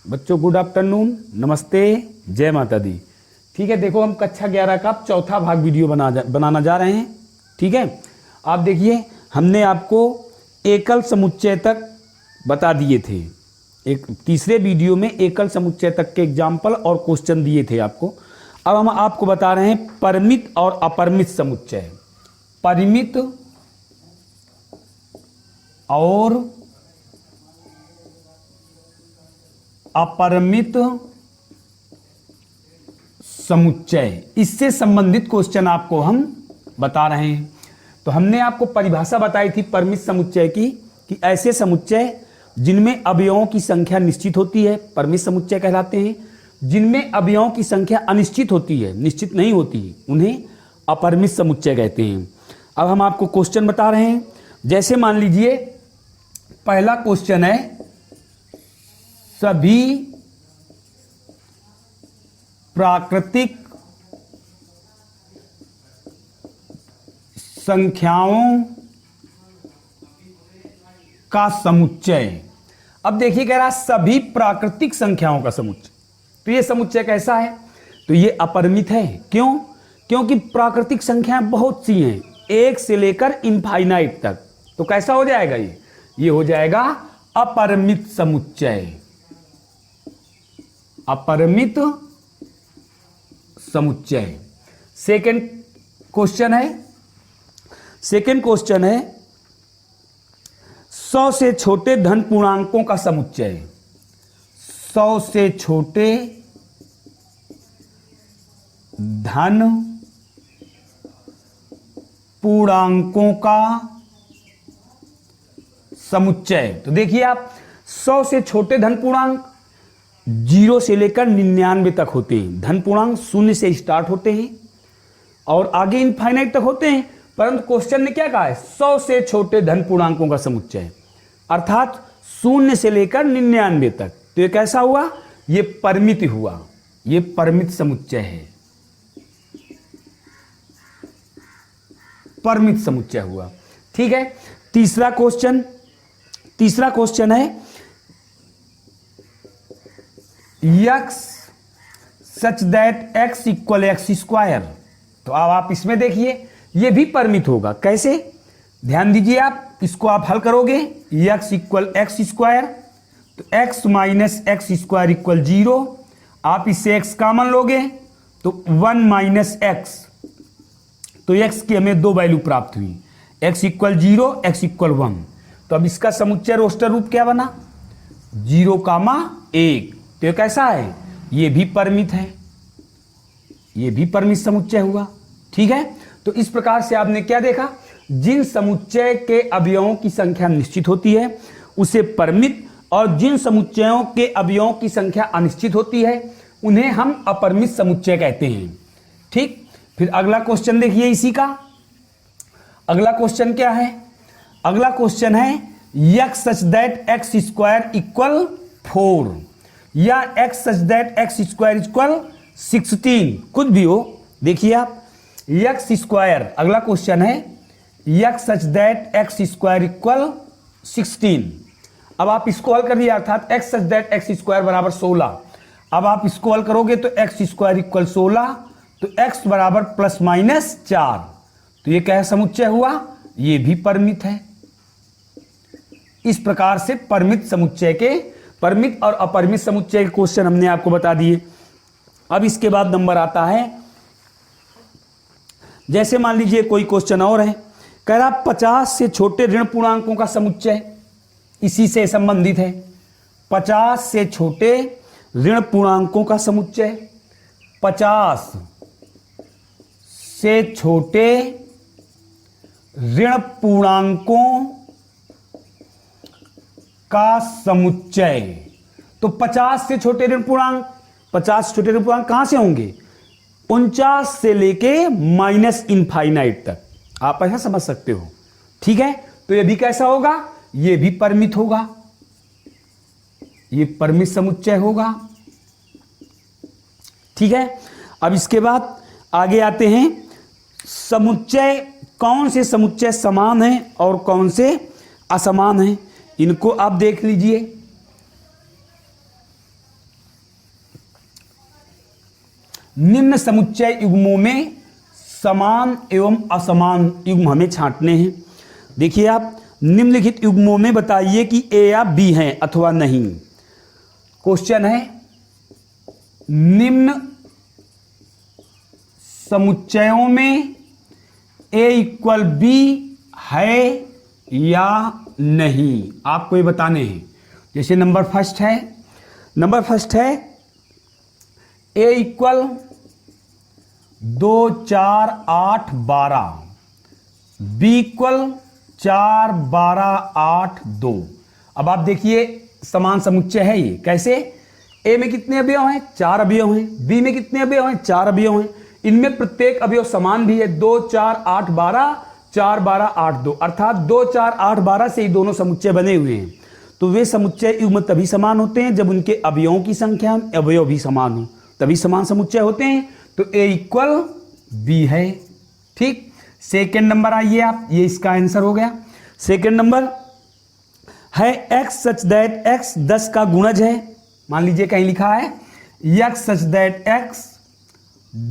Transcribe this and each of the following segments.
बच्चों good afternoon, नमस्ते, जय माता दी। ठीक है, देखो हम कक्षा 11 का चौथा भाग वीडियो बनाना जा रहे हैं। ठीक है, आप देखिए हमने आपको एकल समुच्चय तक बता दिए थे। एक तीसरे वीडियो में एकल समुच्चय तक के एग्जाम्पल और क्वेश्चन दिए थे आपको। अब हम आपको बता रहे हैं परिमित और अपरिमित समुच्चय। परिमित और अपरिमित समुच्चय, इससे संबंधित क्वेश्चन आपको हम बता रहे हैं। तो हमने आपको परिभाषा बताई थी परिमित समुच्चय की कि ऐसे समुच्चय जिनमें अवयवों की संख्या निश्चित होती है परिमित समुच्चय कहलाते हैं। जिनमें अवयवों की संख्या अनिश्चित होती है, निश्चित नहीं होती, उन्हें अपरिमित समुच्चय कहते हैं। अब हम आपको क्वेश्चन बता रहे हैं। जैसे मान लीजिए पहला क्वेश्चन है, सभी प्राकृतिक संख्याओं का समुच्चय। अब देखिए कह रहा सभी प्राकृतिक संख्याओं का समुच्चय। तो ये समुच्चय कैसा है? तो ये अपरिमित है। क्यों? क्योंकि प्राकृतिक संख्याएं बहुत सी हैं, एक से लेकर इनफाइनाइट तक। तो कैसा हो जाएगा ये हो जाएगा अपरिमित समुच्चय। अपरिमित समुच्चय। सेकंड क्वेश्चन है 100 से छोटे धन पूर्णांकों का समुच्चय। 100 से छोटे धन पूर्णांकों का समुच्चय। तो देखिए आप 100 से छोटे धन पूर्णांक 0 से लेकर 99 तक होते हैं। धन पूर्णांक 0 से स्टार्ट होते हैं और आगे इनफाइनाइट तक होते हैं। परंतु क्वेश्चन ने क्या कहा है? 100 से छोटे धन पूर्णांकों का समुच्चय, अर्थात 0 से लेकर 99 तक। तो ये कैसा हुआ? ये परिमित हुआ। ये परिमित समुच्चय है, परिमित समुच्चय हुआ। ठीक है, तीसरा क्वेश्चन है x such that x equal x square. तो अब आप इसमें देखिए ये भी परिमित होगा। कैसे? ध्यान दीजिए, आप इसको आप हल करोगे x इक्वल एक्स स्क्वायर, तो x minus x square equal 0। आप इससे x कॉमन लोगे तो 1 माइनस एक्स, तो x की हमें 2 वैल्यू प्राप्त हुई, x इक्वल 0, x इक्वल 1। तो अब इसका समुच्चय रोस्टर रूप क्या बना? 0,1। तो ये कैसा है? ये भी परिमित है, ये भी परिमित समुच्चय हुआ। ठीक है, तो इस प्रकार से आपने क्या देखा? जिन समुच्चय के अवयवों की संख्या निश्चित होती है उसे परिमित, और जिन समुच्चयों के अवयवों की संख्या अनिश्चित होती है उन्हें हम अपरिमित समुच्चय कहते हैं। ठीक, फिर अगला क्वेश्चन देखिए इसी का। अगला क्वेश्चन क्या है? अगला क्वेश्चन है x such that x square equal 4 या x such that x square equal 16, कुछ भी हो। देखिए आप x स्क्वायर, अगला क्वेश्चन है x such that x square equal 16। अब आप इसको हल कर दिया, अर्थात x such that x square बराबर 16। अब आप इसको हल करोगे तो x स्क्वायर इक्वल 16, तो x बराबर प्लस माइनस 4। तो ये क्या समुच्चय हुआ? ये भी परिमित है। इस प्रकार से परिमित समुच्चय के, परिमित और अपरिमित समुच्चय के क्वेश्चन हमने आपको बता दिए। अब इसके बाद नंबर आता है, जैसे मान लीजिए कोई क्वेश्चन और है, कह रहा 50 से छोटे ऋण पूर्णांकों का समुच्चय, इसी से संबंधित है। 50 से छोटे ऋण पूर्णांकों का समुच्चय। 50 से छोटे ऋण पूर्णांकों का समुच्चय। तो 50 से छोटे ऋण पूर्णांक, 50 छोटे ऋण पूर्णांक कहां से होंगे? 49 से लेके माइनस इनफाइनाइट तक। आप ऐसा समझ सकते हो। ठीक है, तो ये भी कैसा होगा? ये भी परिमित होगा, ये परिमित समुच्चय होगा। ठीक है, अब इसके बाद आगे आते हैं समुच्चय। कौन से समुच्चय समान हैं और कौन से असमान हैं, इनको आप देख लीजिए। निम्न समुच्चय युग्मों में समान एवं असमान युग्म हमें छांटने हैं। देखिए आप, निम्नलिखित युग्मों में बताइए कि ए या बी हैं अथवा नहीं। क्वेश्चन है, निम्न समुच्चयों में ए इक्वल बी है या नहीं, आपको ये बताने हैं। जैसे नंबर फर्स्ट है ए इक्वल 2 4 8 12, बी इक्वल 4 12 8 2। अब आप देखिए समान समुच्चय है ये। कैसे? ए में कितने अवयव हैं? 4 अवयव हैं। बी में कितने अवयव हैं? 4 अवयव हैं। इनमें प्रत्येक अवयव समान भी है। 2 4 8 12, 4 12 8 2, अर्थात 2 4 8 12 से ही दोनों समुच्चय बने हुए हैं। तो वे समुच्चय युग्म तभी समान होते हैं जब उनके अवयवों की संख्या अवयव भी समान हो, तभी समान समुच्चय होते हैं। तो ए इक्वल बी है। ठीक। सेकेंड नंबर आइए आप, ये इसका आंसर हो गया। सेकेंड नंबर है एक्स सच दैट एक्स 10 का गुणज है। मान लीजिए कहीं लिखा है एक्स सच दैट एक्स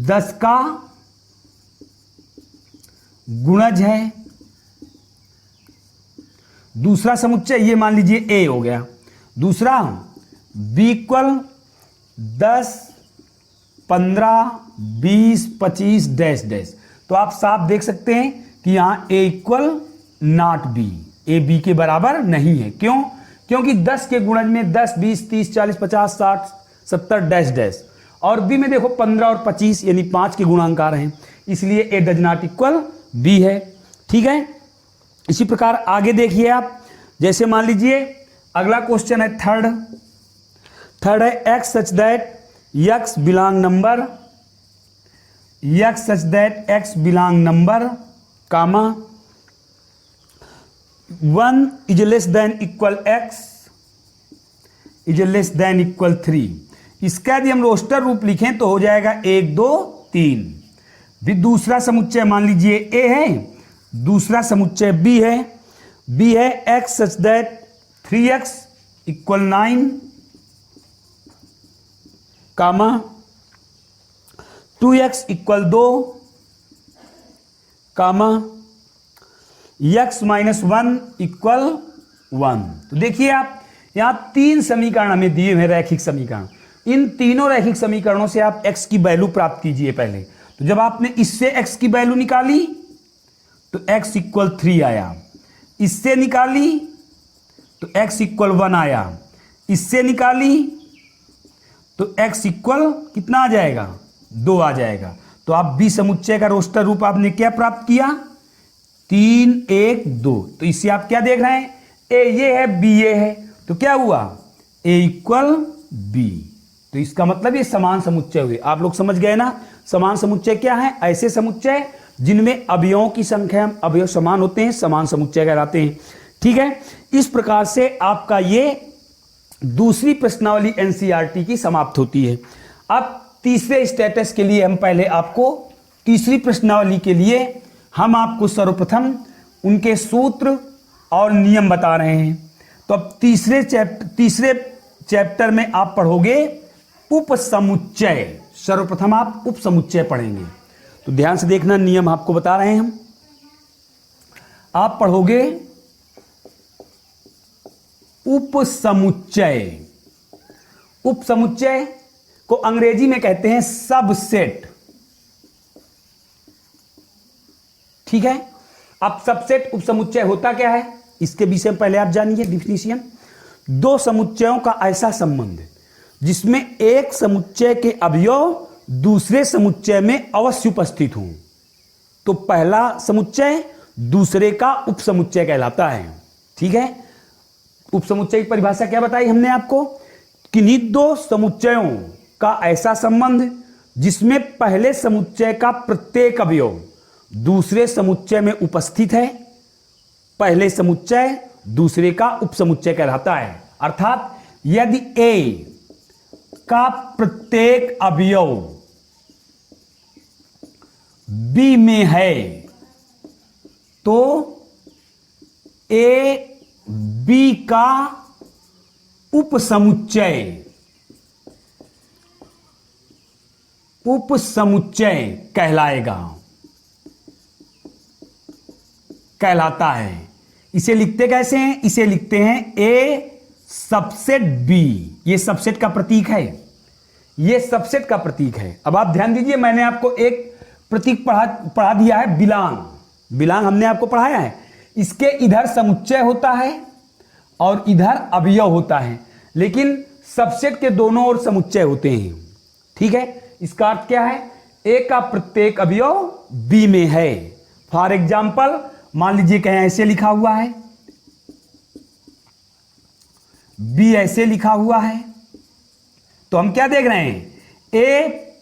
10 का गुणज है। दूसरा समुच्चय ये मान लीजिए ए हो गया। दूसरा बी इक्वल 10 15 20 25 डैश डैश। तो आप साफ देख सकते हैं कि यहां A equal not B, A B के बराबर नहीं है। क्यों? क्योंकि 10 के गुणज में 10 20 30 40 50 60 70 डैश डैश, और बी में देखो 15 और 25 यानी 5 के गुणांक आ रहे हैं, इसलिए ए डज नॉट इक्वल बी है। ठीक है। इसी प्रकार आगे देखिए आप, जैसे मान लीजिए अगला क्वेश्चन है थर्ड है x such that x belong number, x such that x belong number comma 1 is less than equal x is less than equal 3। इसका यदि हम रोस्टर रूप लिखें तो हो जाएगा 1 2 3। भी दूसरा समुच्चय मान लीजिए ए है, दूसरा समुच्चय बी है। बी है x such that 3x equal 9 comma 2x equal 2 comma x minus 1 equal 1। तो देखिए आप, यहां 3 समीकरण हमें दिए हुए रैखिक समीकरण। इन तीनों रैखिक समीकरणों से आप x की वैल्यू प्राप्त कीजिए पहले। तो जब आपने इससे x की वैल्यू निकाली तो x इक्वल 3 आया, इससे निकाली तो x इक्वल 1 आया, इससे निकाली तो x इक्वल कितना आ जाएगा? 2 आ जाएगा। तो आप बी समुच्चय का रोस्टर रूप आपने क्या प्राप्त किया? 3 1 2। तो इससे आप क्या देख रहे हैं? ए ये है, बी ये है, तो क्या हुआ? ए इक्वल बी। तो इसका मतलब ये समान समुच्चय हुए। आप लोग समझ गए ना? समान समुच्चय क्या है? ऐसे समुच्चय जिनमें अवयवों की संख्या अवयव समान होते हैं, समान समुच्चय कहलाते हैं। ठीक है। इस प्रकार से आपका ये दूसरी प्रश्नावली एनसीईआरटी की समाप्त होती है। अब तीसरे स्टेटस के लिए हम पहले आपको तीसरी प्रश्नावली के लिए हम आपको सर्वप्रथम उनके सूत्र और नियम बता रहे हैं। तो अब तीसरे चैप्टर में आप पढ़ोगे उपसमुच्चय। सर्वप्रथम आप उपसमुच्चय पढ़ेंगे। तो ध्यान से देखना, नियम आपको बता रहे हैं हम। आप पढ़ोगे उपसमुच्चय। उपसमुच्चय को अंग्रेजी में कहते हैं सबसेट। ठीक है। अब सबसेट उपसमुच्चय होता क्या है, इसके विषय में पहले आप जानिए डिफिनीशियन। दो समुच्चयों का ऐसा संबंध जिसमें एक समुच्चय के अवयव दूसरे समुच्चय में अवश्य उपस्थित हों, तो पहला समुच्चय दूसरे का उपसमुच्चय कहलाता है। ठीक है। उपसमुच्चय की परिभाषा क्या बताई हमने आपको? किन्हीं दो समुच्चयों का ऐसा संबंध जिसमें पहले समुच्चय का प्रत्येक अवयव दूसरे समुच्चय में उपस्थित है, पहले समुच्चय दूसरे का उपसमुच्चय कहलाता है। अर्थात यदि ए का प्रत्येक अवयव बी में है तो ए बी का उपसमुच्चय उपसमुच्चय कहलाता है। इसे लिखते कैसे हैं? इसे लिखते हैं ए सबसेट बी। ये सबसेट का प्रतीक है, ये सबसेट का प्रतीक है। अब आप ध्यान दीजिए, मैंने आपको एक प्रतीक पढ़ा दिया है, बिलांग। बिलांग हमने आपको पढ़ाया है। इसके इधर समुच्चय होता है और इधर अवयव होता है, लेकिन सबसेट के दोनों ओर समुच्चय होते हैं। ठीक है, इसका अर्थ क्या है? ए का प्रत्येक अवयव बी में है। फॉर एग्जाम्पल मान लीजिए कहीं ऐसे लिखा हुआ है, बी ऐसे लिखा हुआ है, तो हम क्या देख रहे हैं? ए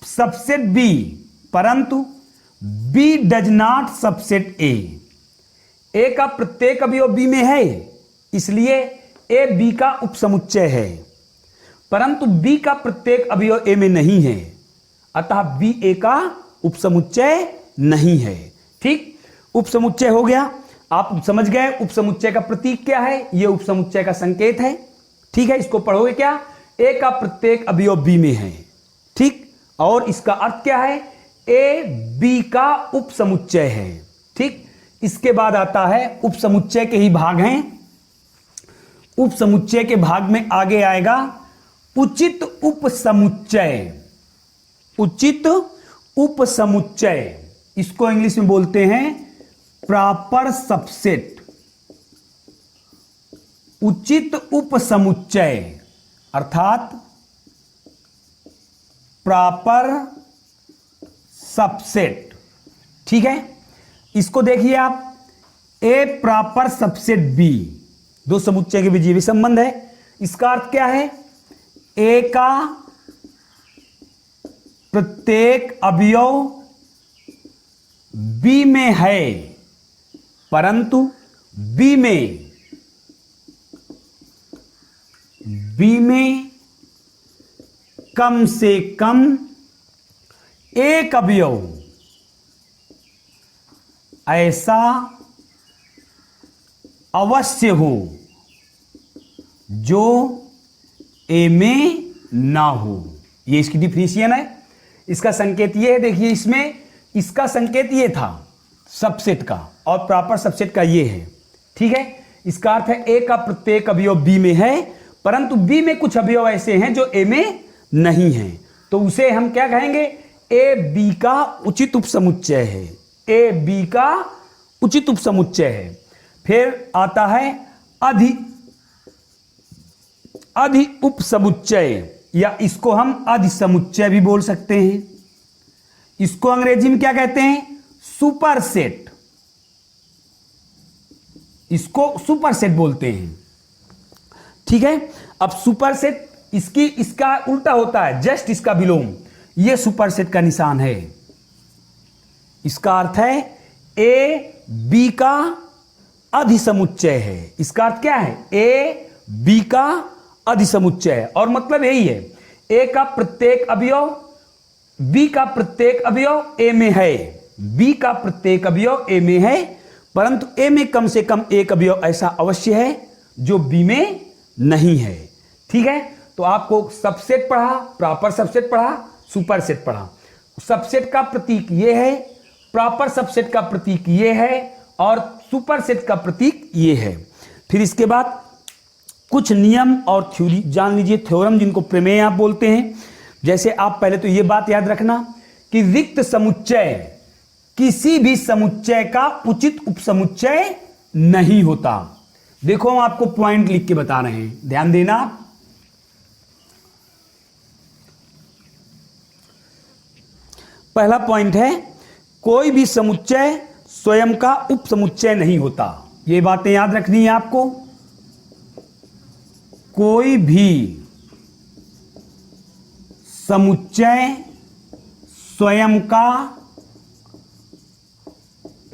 सबसेट बी, परंतु B does not subset A. A का प्रत्येक अवयव बी में है, इसलिए ए बी का उपसमुच्चय है, परंतु बी का प्रत्येक अवयव ए में नहीं है, अतः बी ए का उपसमुच्चय नहीं है। ठीक, उपसमुच्चय हो गया। आप समझ गए उपसमुच्चय का प्रतीक क्या है? यह उपसमुच्चय का संकेत है। ठीक है, इसको पढ़ोगे क्या? ए का प्रत्येक अवयव बी में है। ठीक, और इसका अर्थ क्या है? ए बी का उपसमुच्चय है। ठीक, इसके बाद आता है उपसमुच्चय के ही भाग हैं। उपसमुच्चय के भाग में आगे आएगा उचित उपसमुच्चय। उचित उपसमुच्चय, इसको इंग्लिश में बोलते हैं प्रॉपर सबसेट। उचित उपसमुच्चय अर्थात प्रॉपर सबसेट। ठीक है, इसको देखिए आप, ए प्रॉपर सबसेट बी, दो समुच्चय के बीच भी संबंध है। इसका अर्थ क्या है? ए का प्रत्येक अवयव बी में है, परंतु बी में कम से कम एक अवयव ऐसा अवश्य हो जो ए में ना हो। ये इसकी डिफिनेशन है। इसका संकेत ये है, देखिए इसमें इसका संकेत ये था सबसेट का, और प्रॉपर सबसेट का ये है। ठीक है, इसका अर्थ है ए का प्रत्येक अवयव बी में है, परंतु बी में कुछ अवयव ऐसे हैं जो ए में नहीं है, तो उसे हम क्या कहेंगे? ए बी का उचित उपसमुच्चय है। ए बी का उचित उपसमुच्चय है। फिर आता है अधि उपसमुच्चय, या इसको हम अधिसमुच्चय भी बोल सकते हैं। इसको अंग्रेजी में क्या कहते हैं? सुपरसेट। इसको सुपरसेट बोलते हैं। ठीक है, अब सुपरसेट इसका उल्टा होता है, जस्ट इसका विलोम। यह सुपरसेट का निशान है। इसका अर्थ है ए बी का अधिसमुच्चय है। इसका अर्थ क्या है? ए बी का अधिसमुच्चय, और मतलब यही है, ए का प्रत्येक अवयव बी का प्रत्येक अवयव ए में है। बी का प्रत्येक अवयव ए में है, परंतु ए में कम से कम एक अवयव ऐसा अवश्य है जो बी में नहीं है। ठीक है, तो आपको सबसेट पढ़ा, प्रॉपर सबसेट पढ़ा, सुपरसेट पढ़ा। सबसेट का प्रतीक ये है, प्रॉपर सबसेट का प्रतीक ये है, और सुपरसेट का प्रतीक ये है। फिर इसके बाद कुछ नियम और थ्योरी जान लीजिए, थ्योरम जिनको प्रमेय आप बोलते हैं। जैसे आप पहले तो ये बात याद रखना कि रिक्त समुच्चय किसी भी समुच्चय का उचित उपसमुच्चय नहीं होता। देखो हम आपको पॉइंट लिख के बता रहे हैं, ध्यान देना। पहला पॉइंट है, कोई भी समुच्चय स्वयं का उपसमुच्चय नहीं होता। ये बातें याद रखनी है आपको। कोई भी समुच्चय स्वयं का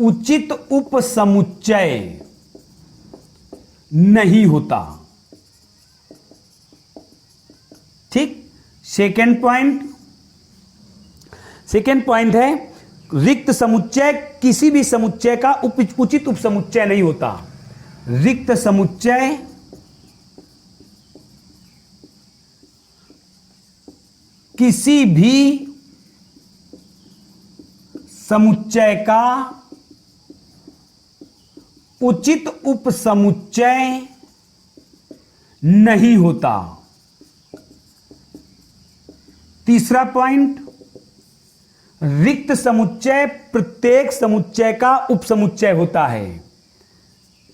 उचित उपसमुच्चय नहीं होता। ठीक, सेकेंड पॉइंट है, रिक्त समुच्चय किसी भी समुच्चय का उचित उपसमुच्चय नहीं होता। रिक्त समुच्चय किसी भी समुच्चय का उचित उपसमुच्चय नहीं होता। तीसरा पॉइंट, रिक्त समुच्चय प्रत्येक समुच्चय का उपसमुच्चय होता है।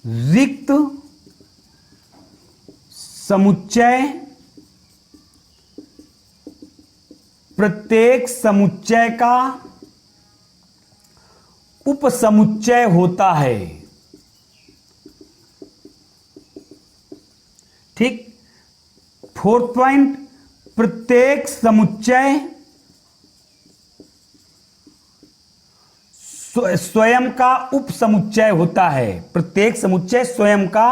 रिक्त समुच्चय प्रत्येक समुच्चय का उपसमुच्चय होता है। ठीक। फोर्थ पॉइंट, प्रत्येक समुच्चय स्वयं का उपसमुच्चय होता है। प्रत्येक समुच्चय स्वयं का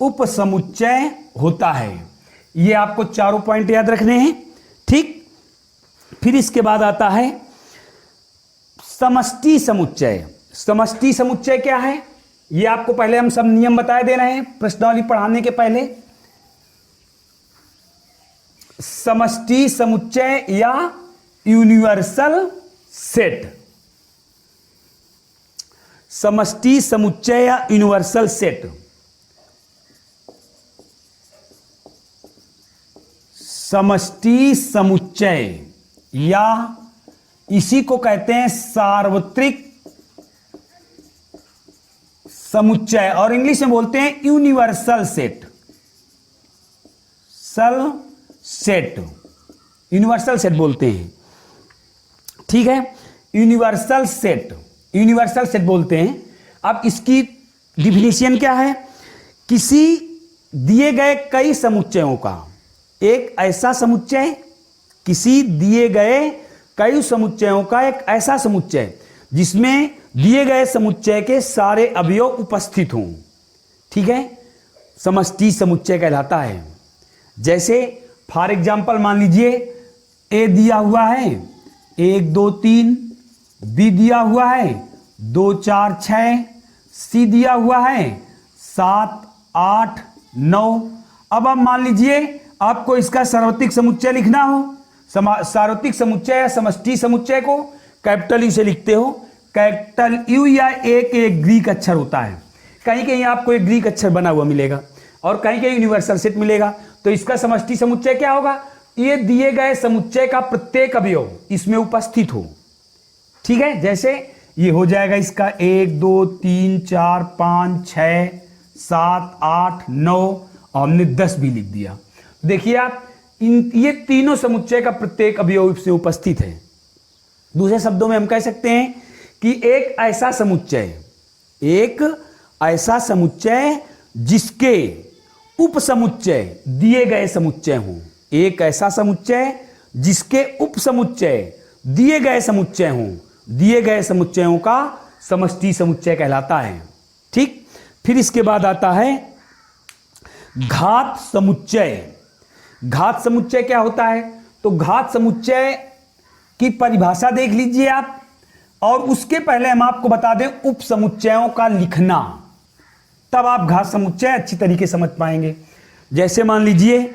उपसमुच्चय होता है। ये आपको चारों पॉइंट याद रखने हैं। ठीक। फिर इसके बाद आता है समष्टि समुच्चय। समष्टि समुच्चय क्या है, ये आपको पहले हम सब नियम बताए दे रहे हैं प्रश्नावली पढ़ाने के पहले। समष्टि समुच्चय या यूनिवर्सल सेट, समष्टि समुच्चय या यूनिवर्सल सेट। समष्टि समुच्चय या इसी को कहते हैं सार्वत्रिक समुच्चय और इंग्लिश में बोलते हैं यूनिवर्सल सेट। यूनिवर्सल सेट बोलते हैं। ठीक है, यूनिवर्सल सेट बोलते हैं। अब इसकी डिफिनीशन क्या है, किसी दिए गए कई समुच्चयों का एक ऐसा समुच्चय, किसी दिए गए कई समुच्चयों का एक ऐसा समुच्चय जिसमें दिए गए समुच्चय के सारे अवयव उपस्थित हों। ठीक है, समष्टि समुच्चय कहलाता है। जैसे फॉर एग्जाम्पल मान लीजिए ए दिया हुआ है 1 2 3, बी दिया हुआ है 2 4 6, सी दिया हुआ है 7 8 9। अब आप मान लीजिए आपको इसका सार्वत्रिक समुच्चय लिखना हो। सार्वत्रिक समुच्चय या समष्टि समुच्चय को कैपिटल यू से लिखते हो। कैपिटल यू या एक ग्रीक अक्षर होता है, कहीं कहीं आपको एक ग्रीक अक्षर बना हुआ मिलेगा और कहीं कहीं यूनिवर्सल सेट मिलेगा। तो इसका समष्टि समुच्चय क्या होगा, ये दिए गए समुच्चय का प्रत्येक अवयव इसमें उपस्थित हो। ठीक है, जैसे ये हो जाएगा इसका 1 2 3 4 5 6 7 8 9 और हमने 10 भी लिख दिया। देखिए आप, ये तीनों समुच्चय का प्रत्येक अवयव इसमें उपस्थित है। दूसरे शब्दों में हम कह सकते हैं कि एक ऐसा समुच्चय जिसके उपसमुच्चय दिए गए समुच्चय हों। एक ऐसा समुच्चय जिसके उपसमुच्चय दिए गए समुच्चय हों। दिए गए समुच्चयों का समष्टि समुच्चय कहलाता है। ठीक। फिर इसके बाद आता है घात समुच्चय। घात समुच्चय क्या होता है, तो घात समुच्चय की परिभाषा देख लीजिए आप, और उसके पहले हम आपको बता दें उपसमुच्चयों का लिखना, तब आप घात समुच्चय अच्छी तरीके समझ पाएंगे। जैसे मान लीजिए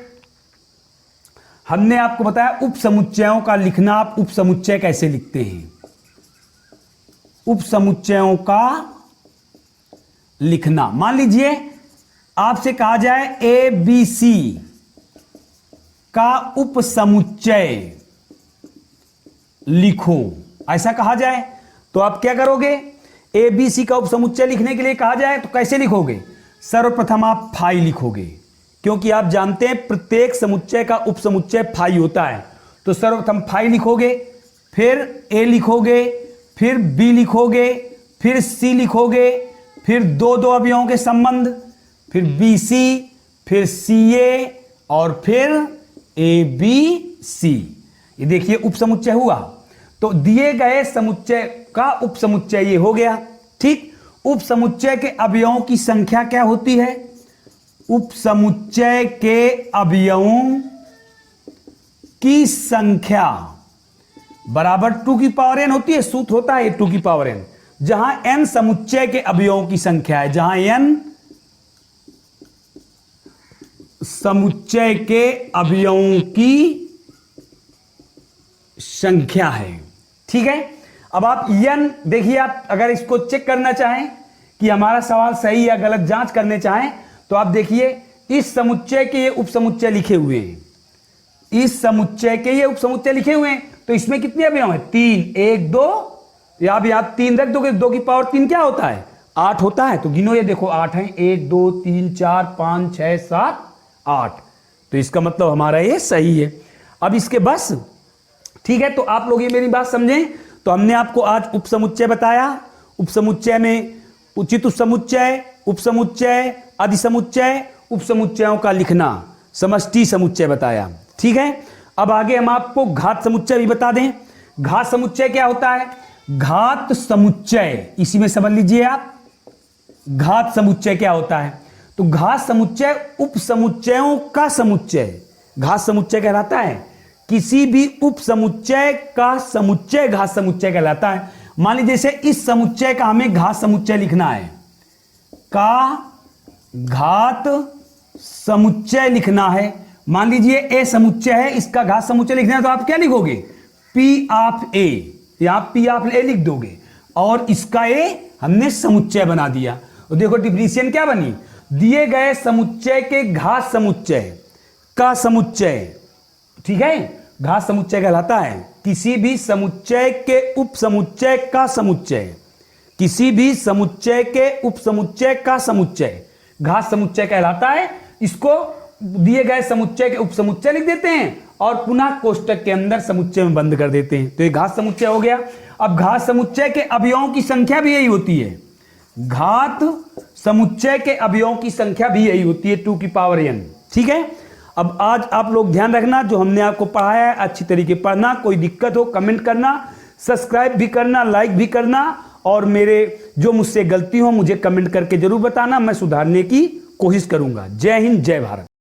हमने आपको बताया उपसमुच्चयों का लिखना, आप उपसमुच्चय कैसे लिखते हैं। उपसमुच्चयों का लिखना, मान लीजिए आपसे कहा जाए ए बी सी का उपसमुच्चय लिखो, ऐसा कहा जाए तो आप क्या करोगे, ए बी सी का उपसमुच्चय लिखने के लिए कहा जाए तो कैसे लिखोगे, सर्वप्रथम आप फाई लिखोगे, क्योंकि आप जानते हैं प्रत्येक समुच्चय का उपसमुच्चय फाई होता है। तो सर्वप्रथम फाई लिखोगे, फिर ए लिखोगे, फिर बी लिखोगे, फिर सी लिखोगे, फिर दो अवयवों के संबंध, फिर बी सी, फिर सी ए और फिर ए बी सी। ये देखिए उपसमुच्चय हुआ। तो दिए गए समुच्चय का उपसमुच्चय ये हो गया। ठीक। उपसमुच्चय के अवयवों की संख्या क्या होती है, उपसमुच्चय के अवयवों की संख्या बराबर 2 की पावर n होती है। सूत्र होता है 2 की पावर n, जहां n समुच्चय के अवयवों की संख्या है, जहां n समुच्चय के अवयवों की संख्या है। ठीक है, अब आप n देखिए, आप अगर इसको चेक करना चाहें कि हमारा सवाल सही या गलत जांच करने चाहें तो आप देखिए इस समुच्चय के ये उपसमुच्चय लिखे हुए हैं, इस समुच्चय के ये उपसमुच्चय लिखे हुए हैं, तो इसमें कितने अवयव हैं? 3, 1 2, या आप यहाँ 3 रख दोगे, 2 की पावर 3 क्या होता है? 8 होता है। तो गिनो, ये देखो 8 है, 1 2 3 4 5 6 7 8, तो इसका मतलब हमारा ये सही है। अब इसके बस, ठीक है, तो आप लोग ये मेरी बात समझें। तो हमने आपको आज उपसमुच्चय बताया, उपसमुच्चय में उचित उपसमुच्चय, उपसमुच्चय, अधिसमुच्चय, उपसमुच्चयों का लिखना, समष्टि समुच्चय बताया। ठीक है, अब आगे हम आपको घात समुच्चय भी बता दें। घात समुच्चय क्या होता है? घात समुच्चय, इसी में समझ लीजिए आप, घात समुच्चय क्या होता है? तो घात समुच्चय उपसमुच्चयों का समुच्चय, घात समुच्चय कहलाता है। किसी भी उपसमुच्चय का समुच्चय घात समुच्चय कहलाता है। मान लीजिए जैसे इस समुच्चय का हमें घात समुच्चय लिखना है, का घात समुच्चय लिखना है। मान लीजिए ए समुच्चय है, इसका घात समुच्चय लिखना है, तो आप क्या लिखोगे? पी ऑफ ए, या पी ऑफ ए लिख दोगे, और इसका ए हमने समुच्चय बना दिया। तो देखो डिफिनीशियन क्या बनी? दिए गए समुच्चय के घात समुच्चय का समुच्चय, ठीक है, घात समुच्चय कहलाता है किसी भी समुच्चय के उपसमुच्चय का समुच्चय, किसी भी समुच्चय के उपसमुच्चय का समुच्चय घात समुच्चय कहलाता है। इसको दिए गए समुच्चय के उपसमुच्चय लिख देते हैं और पुनः कोष्टक के अंदर समुच्चय में बंद कर देते हैं, तो ये घात समुच्चय हो गया। अब घात समुच्चय के अवयवों की संख्या भी यही होती है, घात समुच्चय के अवयवों की संख्या भी यही होती है, 2 की पावर n। ठीक है, अब आज आप लोग ध्यान रखना, जो हमने आपको पढ़ाया है अच्छी तरीके पढ़ना, कोई दिक्कत हो कमेंट करना, सब्सक्राइब भी करना, लाइक भी करना, और मेरे जो मुझसे गलती हो मुझे कमेंट करके जरूर बताना, मैं सुधारने की कोशिश करूंगा। जय हिंद, जय भारत।